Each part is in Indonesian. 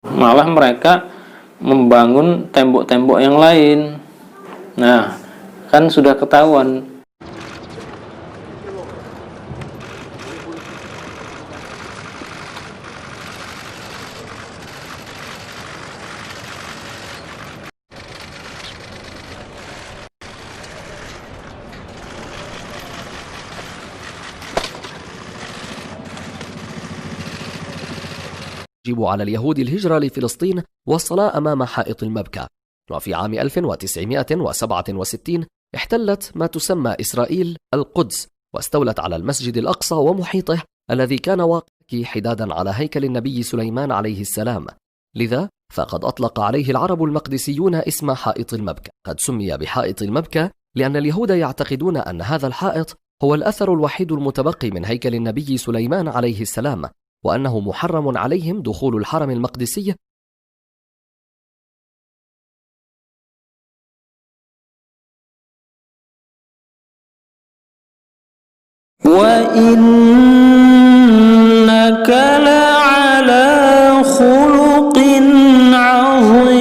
Malah mereka membangun tembok-tembok yang lain. Nah, kan sudah ketahuan. يجب على اليهود الهجرة لفلسطين والصلاة أمام حائط المبكى. وفي عام 1967 احتلت ما تسمى إسرائيل القدس، واستولت على المسجد الأقصى ومحيطه الذي كان واقع حدادا على هيكل النبي سليمان عليه السلام. لذا فقد أطلق عليه العرب المقدسيون اسم حائط المبكى. قد سمي بحائط المبكى لأن اليهود يعتقدون أن هذا الحائط هو الأثر الوحيد المتبقي من هيكل النبي سليمان عليه السلام، وأنه محرم عليهم دخول الحرم المقدسي. وإنك لعلى خلق عظيم.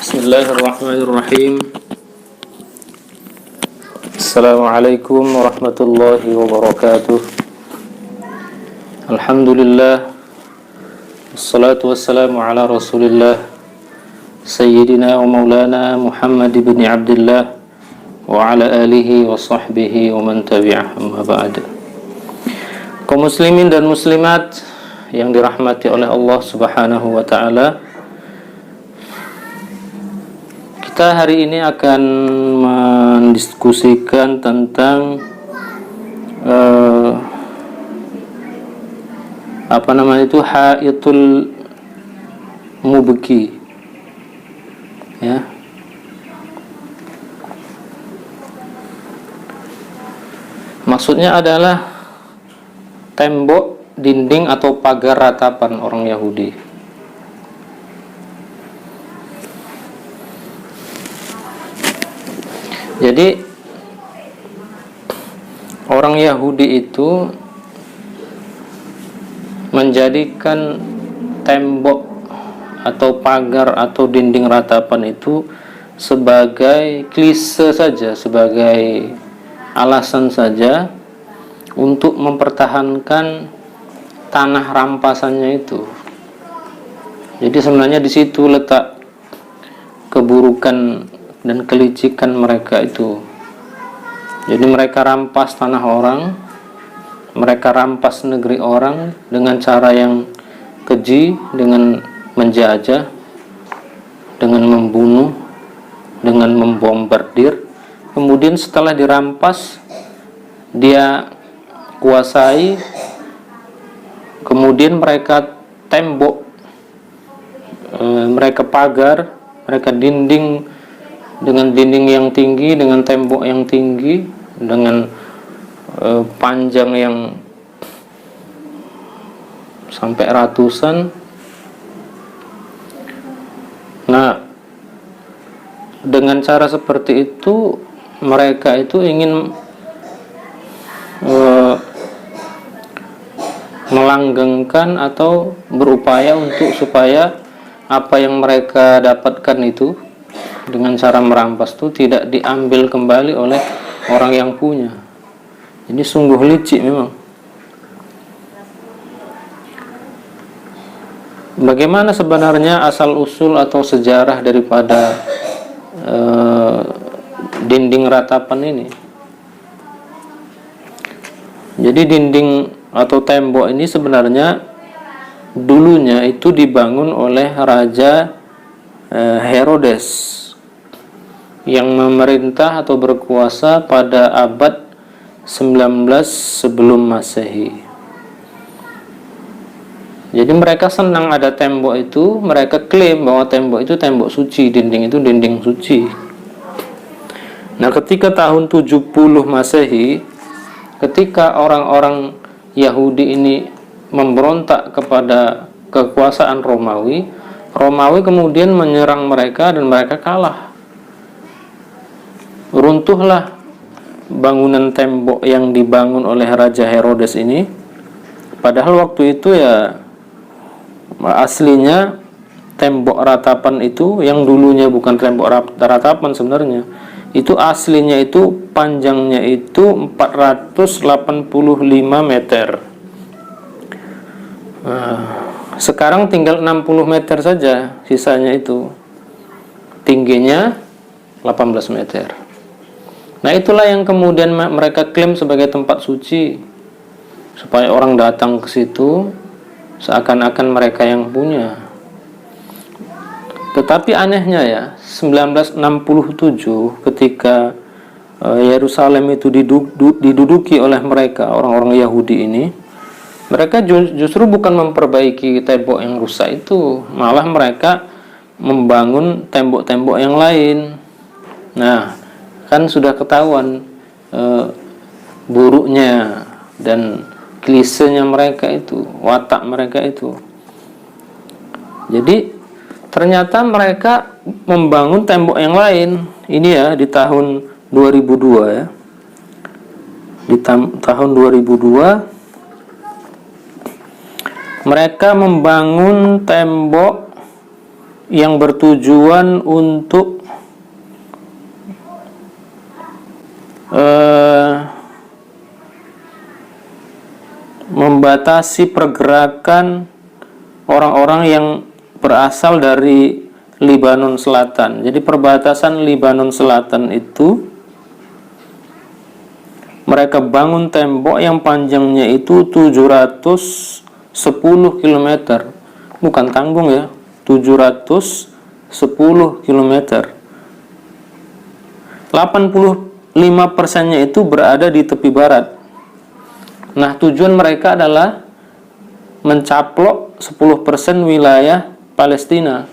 بسم الله الرحمن الرحيم. Assalamualaikum warahmatullahi wabarakatuh. Alhamdulillah, wassalatu wassalamu ala rasulillah Sayyidina wa maulana Muhammad ibn Abdullah wa ala alihi wa sahbihi wa man tabi'ah, amma ba'd. Kaum muslimin dan muslimat yang dirahmati oleh Allah subhanahu wa ta'ala, kita hari ini akan mendiskusikan tentang haitul mubki, ya. Maksudnya adalah tembok, dinding atau pagar ratapan orang Yahudi. Jadi orang Yahudi itu menjadikan tembok atau pagar atau dinding ratapan itu sebagai klise saja, sebagai alasan saja untuk mempertahankan tanah rampasannya itu. Jadi sebenarnya di situ letak keburukan dan kelicikan mereka itu. Jadi mereka rampas tanah orang, mereka rampas negeri orang dengan cara yang keji, dengan menjajah, dengan membunuh, dengan membombardir. Kemudian setelah dirampas, dia kuasai, kemudian mereka tembok, mereka pagar, mereka dinding, dengan dinding yang tinggi, dengan tembok yang tinggi, dengan panjang yang sampai ratusan. Nah, dengan cara seperti itu mereka itu ingin melanggengkan atau berupaya untuk supaya apa yang mereka dapatkan itu dengan cara merampas itu tidak diambil kembali oleh orang yang punya. Ini sungguh licik memang. Bagaimana sebenarnya asal usul atau sejarah daripada dinding ratapan ini? Jadi dinding atau tembok ini sebenarnya dulunya itu dibangun oleh Raja Herodes yang memerintah atau berkuasa pada abad 19 sebelum Masehi. Jadi mereka senang ada tembok itu, mereka klaim bahwa tembok itu tembok suci, dinding itu dinding suci. Nah, ketika tahun 70 Masehi, ketika orang-orang Yahudi ini memberontak kepada kekuasaan Romawi, Romawi kemudian menyerang mereka dan mereka kalah. Runtuhlah bangunan tembok yang dibangun oleh Raja Herodes ini. Padahal waktu itu ya aslinya tembok ratapan itu, yang dulunya bukan tembok ratapan sebenarnya, itu aslinya itu panjangnya itu 485 meter. Sekarang tinggal 60 meter saja, sisanya itu tingginya 18 meter. Nah, itulah yang kemudian mereka klaim sebagai tempat suci, supaya orang datang ke situ seakan-akan mereka yang punya. Tetapi anehnya ya, 1967 ketika Yerusalem itu diduduki oleh mereka, orang-orang Yahudi ini, mereka justru bukan memperbaiki tembok yang rusak itu, malah mereka membangun tembok-tembok yang lain. Nah, kan sudah ketahuan buruknya dan klisenya mereka itu, watak mereka itu. Jadi ternyata mereka membangun tembok yang lain. Ini ya di tahun 2002 ya. Di tahun 2002 mereka membangun tembok yang bertujuan untuk membatasi pergerakan orang-orang yang berasal dari Lebanon Selatan. Jadi perbatasan Lebanon Selatan itu mereka bangun tembok yang panjangnya itu 710 km. Bukan tanggung ya, 710 km. 85%-nya itu berada di tepi barat. Nah, tujuan mereka adalah mencaplok 10% wilayah Palestina.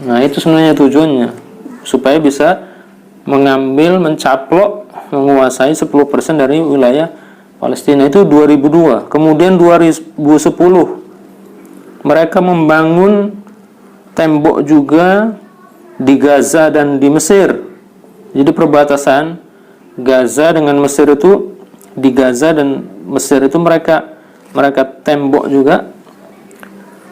Nah, itu sebenarnya tujuannya, supaya bisa mencaplok, menguasai 10% dari wilayah Palestina. Itu 2002. Kemudian 2010 mereka membangun tembok juga di Gaza dan di Mesir. Jadi perbatasan Gaza dengan Mesir itu, di Gaza dan Mesir itu mereka tembok juga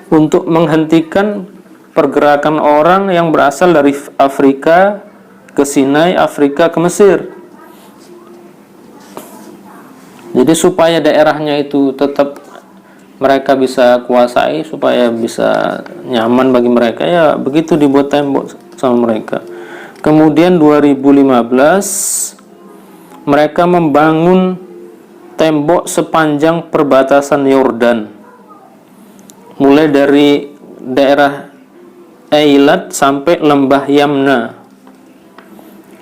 untuk menghentikan pergerakan orang yang berasal dari Afrika ke Sinai, Afrika ke Mesir. Jadi supaya daerahnya itu tetap mereka bisa kuasai, supaya bisa nyaman bagi mereka, ya begitu dibuat tembok sama mereka. Kemudian 2015 mereka membangun tembok sepanjang perbatasan Yordan, mulai dari daerah Eilat sampai lembah Yamna.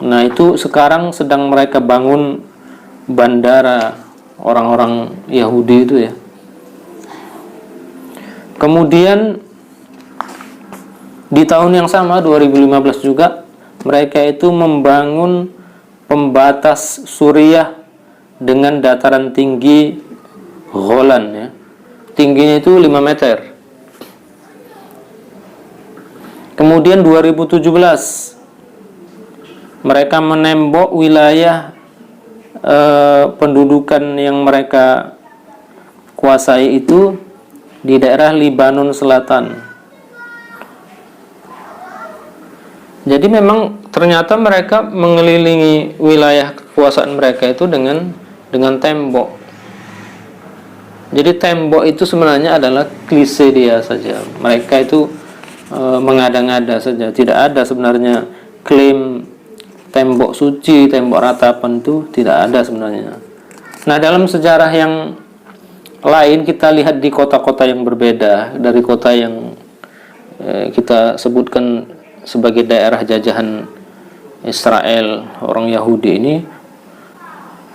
Nah, itu sekarang sedang mereka bangun bandara orang-orang Yahudi itu ya. Kemudian di tahun yang sama 2015 juga mereka itu membangun pembatas Suriah dengan dataran tinggi Golan ya. Tingginya itu 5 meter. Kemudian 2017 mereka menembok wilayah pendudukan yang mereka kuasai itu di daerah Lebanon Selatan. Jadi memang ternyata mereka mengelilingi wilayah kekuasaan mereka itu dengan tembok. Jadi tembok itu sebenarnya adalah klise dia saja. Mereka itu mengada-ngada saja. Tidak ada sebenarnya klaim tembok suci, tembok ratapan itu tidak ada sebenarnya. Nah, dalam sejarah yang lain kita lihat di kota-kota yang berbeda dari kota yang kita sebutkan sebagai daerah jajahan Israel, orang Yahudi ini,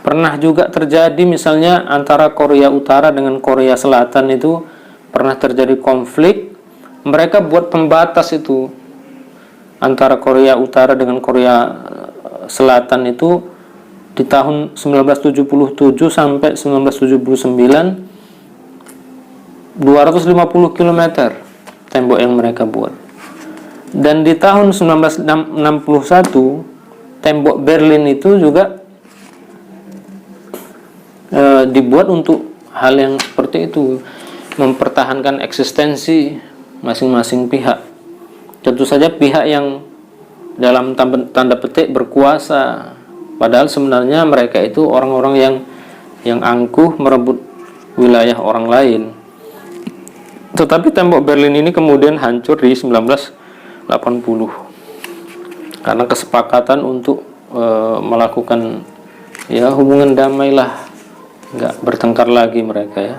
pernah juga terjadi misalnya antara Korea Utara dengan Korea Selatan itu pernah terjadi konflik. Mereka buat pembatas itu antara Korea Utara dengan Korea Selatan itu di tahun 1977 sampai 1979, 250 km tembok yang mereka buat. Dan di tahun 1961 tembok Berlin itu juga dibuat untuk hal yang seperti itu, mempertahankan eksistensi masing-masing pihak. Tentu saja pihak yang dalam tanda petik berkuasa, padahal sebenarnya mereka itu orang-orang yang angkuh merebut wilayah orang lain. Tetapi tembok Berlin ini kemudian hancur di 1980 karena kesepakatan untuk melakukan ya hubungan damai lah, nggak bertengkar lagi mereka ya.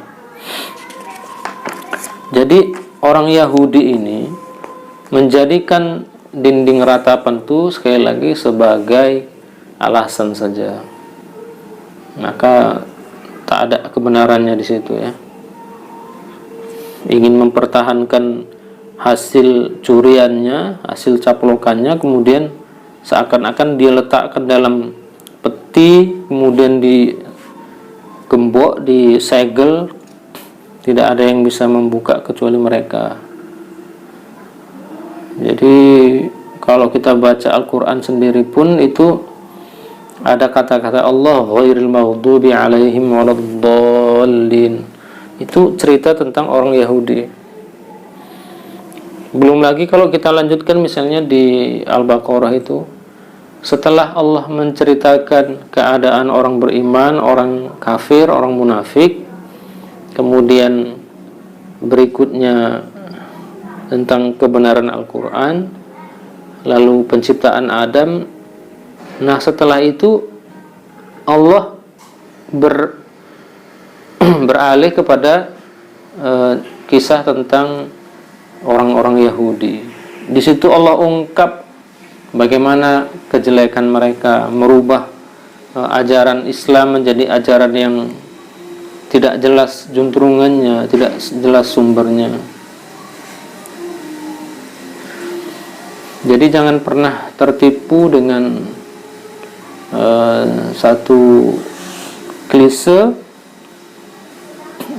Jadi orang Yahudi ini menjadikan dinding ratapan itu sekali lagi sebagai alasan saja, maka tak ada kebenarannya di situ ya. Ingin mempertahankan hasil curiannya, hasil caplokannya, kemudian seakan-akan dia letakkan dalam peti, kemudian digembok, disegel, tidak ada yang bisa membuka kecuali mereka. Jadi kalau kita baca Al-Quran sendiri pun itu ada kata-kata Allah ghairil maghdubi alaihim waladdallin. Itu cerita tentang orang Yahudi. Belum lagi kalau kita lanjutkan misalnya di Al-Baqarah itu, setelah Allah menceritakan keadaan orang beriman, orang kafir, orang munafik, kemudian berikutnya tentang kebenaran Al-Quran, lalu penciptaan Adam. Nah setelah itu Allah beralih kepada kisah tentang orang-orang Yahudi. Di situ Allah ungkap bagaimana kejelekan mereka, merubah ajaran Islam menjadi ajaran yang tidak jelas juntrungannya, tidak jelas sumbernya. Jadi jangan pernah tertipu dengan satu klise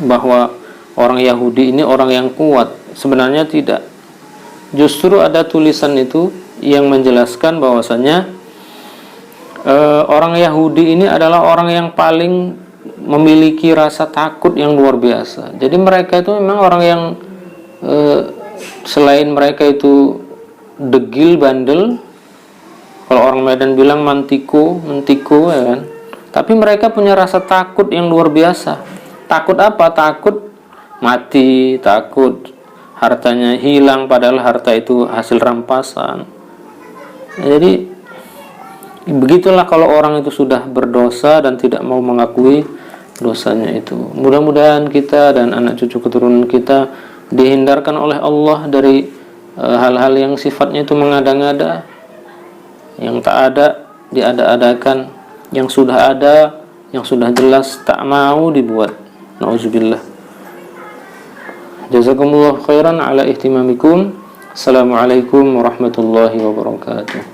bahwa orang Yahudi ini orang yang kuat. Sebenarnya tidak. Justru ada tulisan itu yang menjelaskan bahwasanya orang Yahudi ini adalah orang yang paling memiliki rasa takut yang luar biasa. Jadi mereka itu memang orang yang selain mereka itu degil, bandel, kalau orang Medan bilang mentiko ya kan, tapi mereka punya rasa takut yang luar biasa. Takut apa? Takut mati, takut hartanya hilang, padahal harta itu hasil rampasan. Jadi begitulah kalau orang itu sudah berdosa dan tidak mau mengakui dosanya itu. Mudah-mudahan kita dan anak cucu keturunan kita dihindarkan oleh Allah dari hal-hal yang sifatnya itu mengada-ngada, yang tak ada diada-adakan, yang sudah ada, yang sudah jelas tak mau dibuat. Nauzubillah. Jazakumullah khairan ala ihtimamikum. Assalamualaikum warahmatullahi wabarakatuh.